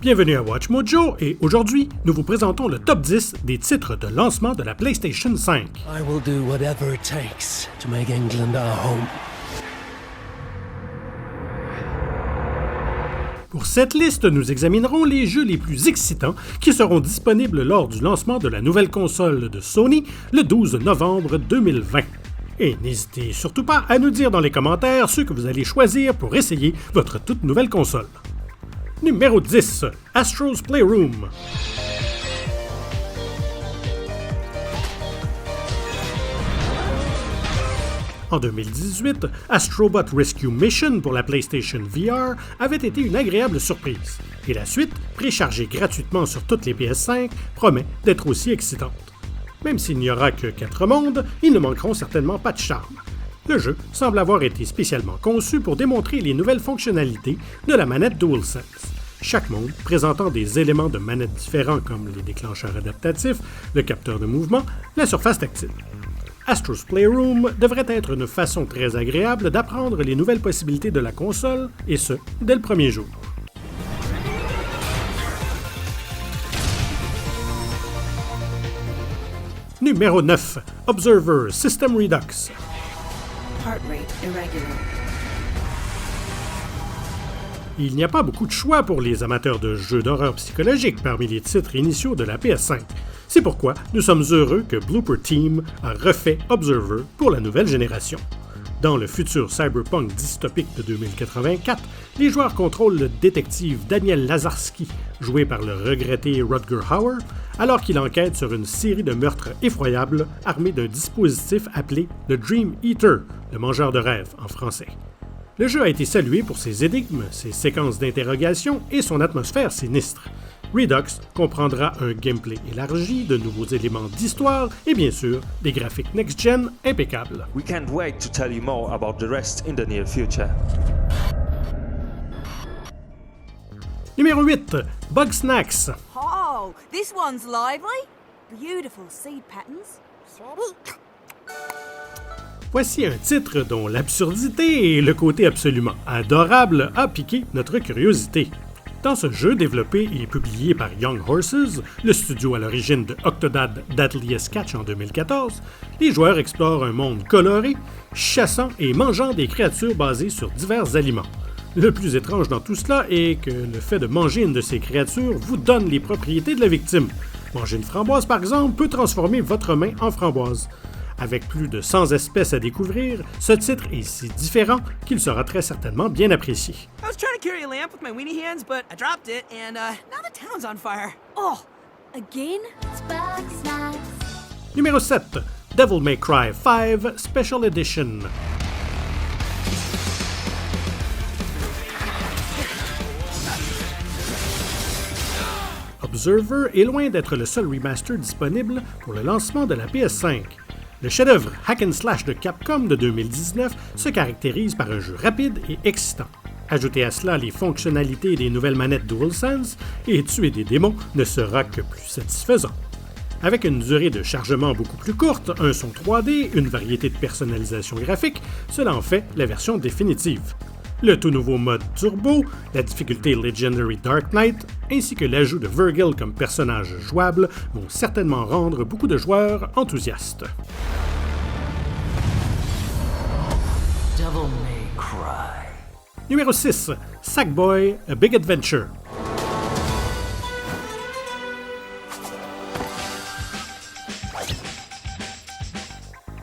Bienvenue à Watch Mojo et aujourd'hui, nous vous présentons le top 10 des titres de lancement de la PlayStation 5. I will do whatever it takes to make England our home. Pour cette liste, nous examinerons les jeux les plus excitants qui seront disponibles lors du lancement de la nouvelle console de Sony le 12 novembre 2020. Et n'hésitez surtout pas à nous dire dans les commentaires ceux que vous allez choisir pour essayer votre toute nouvelle console. Numéro 10, Astro's Playroom. En 2018, Astrobot Rescue Mission pour la PlayStation VR avait été une agréable surprise, et la suite, préchargée gratuitement sur toutes les PS5, promet d'être aussi excitante. Même s'il n'y aura que 4 mondes, ils ne manqueront certainement pas de charme. Le jeu semble avoir été spécialement conçu pour démontrer les nouvelles fonctionnalités de la manette DualSense. Chaque monde présentant des éléments de manette différents comme les déclencheurs adaptatifs, le capteur de mouvement, la surface tactile. Astro's Playroom devrait être une façon très agréable d'apprendre les nouvelles possibilités de la console, et ce, dès le premier jour. Numéro 9, Observer System Redux. Heart rate irregular. Il n'y a pas beaucoup de choix pour les amateurs de jeux d'horreur psychologique parmi les titres initiaux de la PS5. C'est pourquoi nous sommes heureux que Blooper Team a refait Observer pour la nouvelle génération. Dans le futur cyberpunk dystopique de 2084, les joueurs contrôlent le détective Daniel Lazarski, joué par le regretté Rutger Hauer, alors qu'il enquête sur une série de meurtres effroyables armé d'un dispositif appelé le Dream Eater, le mangeur de rêves en français. Le jeu a été salué pour ses énigmes, ses séquences d'interrogation et son atmosphère sinistre. Redux comprendra un gameplay élargi, de nouveaux éléments d'histoire et bien sûr des graphiques next-gen impeccables. We can't wait to tell you more about the rest in the near future. Numéro 8, Bugsnax. Oh, this one's lively. Beautiful seed patterns. Voici un titre dont l'absurdité et le côté absolument adorable a piqué notre curiosité. Dans ce jeu développé et publié par Young Horses, le studio à l'origine de Octodad Deadliest Catch en 2014, les joueurs explorent un monde coloré, chassant et mangeant des créatures basées sur divers aliments. Le plus étrange dans tout cela est que le fait de manger une de ces créatures vous donne les propriétés de la victime. Manger une framboise, par exemple, peut transformer votre main en framboise. Avec plus de 100 espèces à découvrir, ce titre est si différent qu'il sera très certainement bien apprécié. I was trying to carry a lamp with my weenie hands, but I dropped it, and now the town's on fire. Oh, again? Numéro 7, Devil May Cry 5 Special Edition. Observer est loin d'être le seul remaster disponible pour le lancement de la PS5. Le chef-d'œuvre hack and slash de Capcom de 2019 se caractérise par un jeu rapide et excitant. Ajoutez à cela les fonctionnalités des nouvelles manettes DualSense et tuer des démons ne sera que plus satisfaisant. Avec une durée de chargement beaucoup plus courte, un son 3D, une variété de personnalisation graphique, cela en fait la version définitive. Le tout nouveau mode Turbo, la difficulté Legendary Dark Knight, ainsi que l'ajout de Virgil comme personnage jouable vont certainement rendre beaucoup de joueurs enthousiastes. Devil May Cry. Numéro 6, Sackboy: A Big Adventure.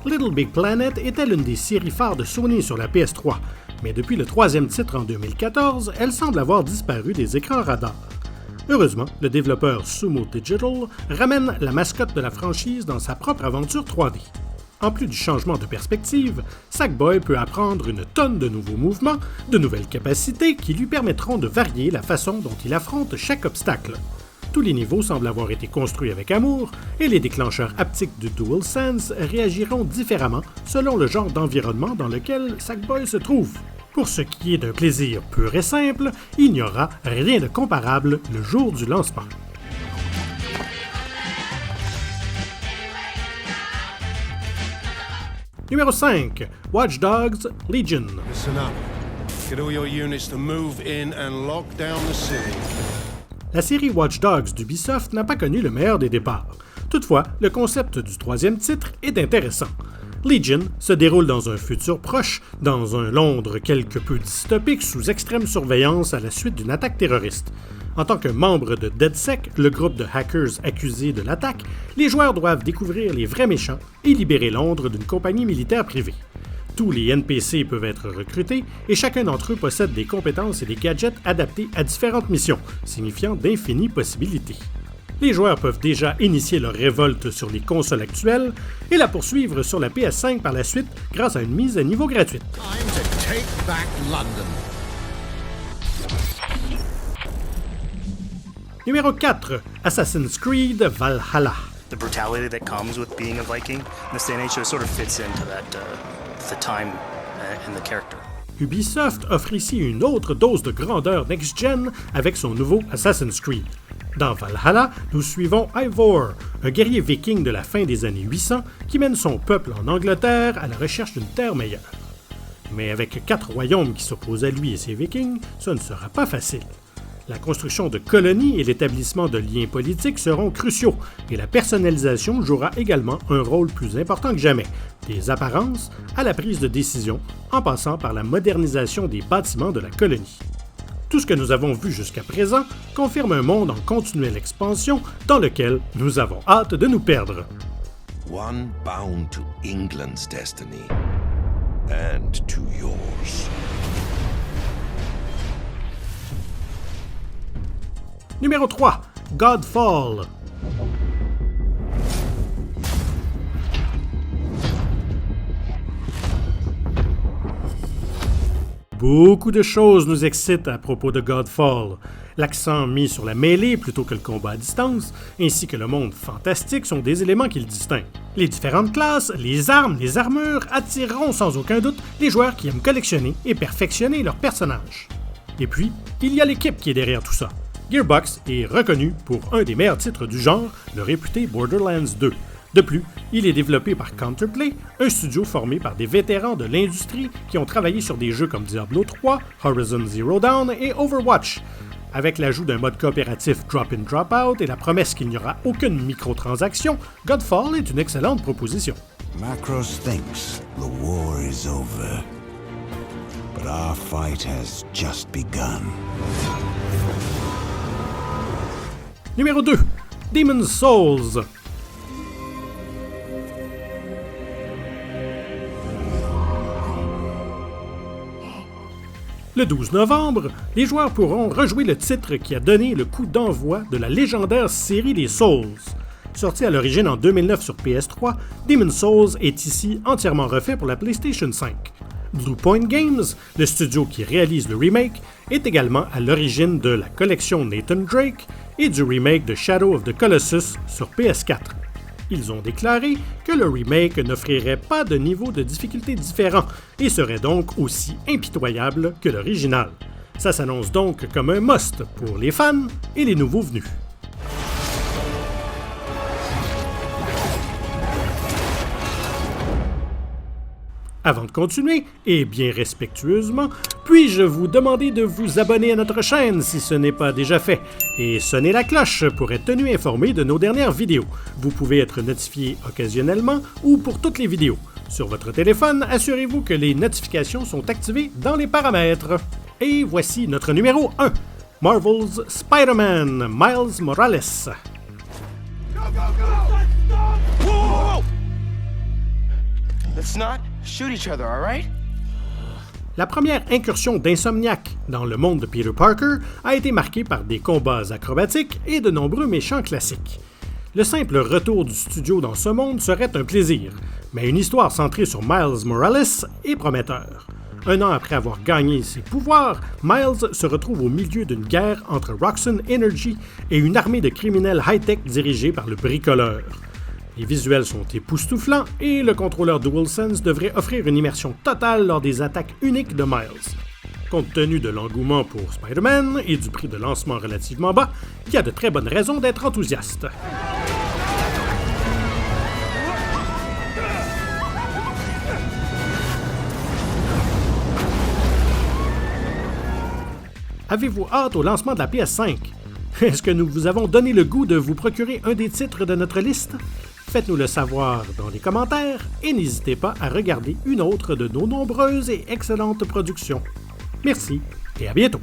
Little Big Planet était l'une des séries phares de Sony sur la PS3, mais depuis le troisième titre en 2014, elle semble avoir disparu des écrans radars. Heureusement, le développeur Sumo Digital ramène la mascotte de la franchise dans sa propre aventure 3D. En plus du changement de perspective, Sackboy peut apprendre une tonne de nouveaux mouvements, de nouvelles capacités qui lui permettront de varier la façon dont il affronte chaque obstacle. Tous les niveaux semblent avoir été construits avec amour et les déclencheurs haptiques du DualSense réagiront différemment selon le genre d'environnement dans lequel Sackboy se trouve. Pour ce qui est d'un plaisir pur et simple, il n'y aura rien de comparable le jour du lancement. Numéro 5, Watch Dogs Legion. Listen up. Get all your units to move in and lock down the city. La série Watch Dogs d'Ubisoft n'a pas connu le meilleur des départs. Toutefois, le concept du troisième titre est intéressant. Legion se déroule dans un futur proche, dans un Londres quelque peu dystopique sous extrême surveillance à la suite d'une attaque terroriste. En tant que membre de DedSec, le groupe de hackers accusés de l'attaque, les joueurs doivent découvrir les vrais méchants et libérer Londres d'une compagnie militaire privée. Tous les NPC peuvent être recrutés et chacun d'entre eux possède des compétences et des gadgets adaptés à différentes missions, signifiant d'infinies possibilités. Les joueurs peuvent déjà initier leur révolte sur les consoles actuelles et la poursuivre sur la PS5 par la suite grâce à une mise à niveau gratuite. Time to take back London. Numéro 4. Assassin's Creed Valhalla. The brutality that comes with being a Viking in this day and age sort of fits into that the time and the character. Ubisoft offre ici une autre dose de grandeur next-gen avec son nouveau Assassin's Creed. Dans Valhalla, nous suivons Eivor, un guerrier viking de la fin des années 800 qui mène son peuple en Angleterre à la recherche d'une terre meilleure. Mais avec 4 royaumes qui s'opposent à lui et ses vikings, ce ne sera pas facile. La construction de colonies et l'établissement de liens politiques seront cruciaux et la personnalisation jouera également un rôle plus important que jamais, des apparences à la prise de décision, en passant par la modernisation des bâtiments de la colonie. Tout ce que nous avons vu jusqu'à présent confirme un monde en continuelle expansion dans lequel nous avons hâte de nous perdre. One bound to England's destiny and to yours. Numéro 3. Godfall. Beaucoup de choses nous excitent à propos de Godfall. L'accent mis sur la mêlée plutôt que le combat à distance, ainsi que le monde fantastique sont des éléments qui le distinguent. Les différentes classes, les armes, les armures attireront sans aucun doute les joueurs qui aiment collectionner et perfectionner leurs personnages. Et puis, il y a l'équipe qui est derrière tout ça. Gearbox est reconnu pour un des meilleurs titres du genre, le réputé Borderlands 2. De plus, il est développé par Counterplay, un studio formé par des vétérans de l'industrie qui ont travaillé sur des jeux comme Diablo 3, Horizon Zero Dawn et Overwatch. Avec l'ajout d'un mode coopératif Drop-in Drop-out et la promesse qu'il n'y aura aucune microtransaction, Godfall est une excellente proposition. Macros thinks the war is over, but our fight has just begun. Numéro 2. Demon's Souls. Le 12 novembre, les joueurs pourront rejouer le titre qui a donné le coup d'envoi de la légendaire série des Souls. Sorti à l'origine en 2009 sur PS3, Demon's Souls est ici entièrement refait pour la PlayStation 5. Bluepoint Games, le studio qui réalise le remake, est également à l'origine de la collection Nathan Drake et du remake de Shadow of the Colossus sur PS4. Ils ont déclaré que le remake n'offrirait pas de niveau de difficulté différent et serait donc aussi impitoyable que l'original. Ça s'annonce donc comme un must pour les fans et les nouveaux venus. Avant de continuer, et bien respectueusement, puis-je vous demander de vous abonner à notre chaîne si ce n'est pas déjà fait, et sonner la cloche pour être tenu informé de nos dernières vidéos. Vous pouvez être notifié occasionnellement ou pour toutes les vidéos. Sur votre téléphone, assurez-vous que les notifications sont activées dans les paramètres. Et voici notre numéro 1, Marvel's Spider-Man Miles Morales. Whoa! Let's not shoot each other, all right? La première incursion d'Insomniac dans le monde de Peter Parker a été marquée par des combats acrobatiques et de nombreux méchants classiques. Le simple retour du studio dans ce monde serait un plaisir, mais une histoire centrée sur Miles Morales est prometteur. Un an après avoir gagné ses pouvoirs, Miles se retrouve au milieu d'une guerre entre Roxxon Energy et une armée de criminels high-tech dirigée par le bricoleur. Les visuels sont époustouflants et le contrôleur DualSense devrait offrir une immersion totale lors des attaques uniques de Miles. Compte tenu de l'engouement pour Spider-Man et du prix de lancement relativement bas, il y a de très bonnes raisons d'être enthousiaste. Avez-vous hâte au lancement de la PS5? Est-ce que nous vous avons donné le goût de vous procurer un des titres de notre liste? Faites-nous le savoir dans les commentaires et n'hésitez pas à regarder une autre de nos nombreuses et excellentes productions. Merci et à bientôt!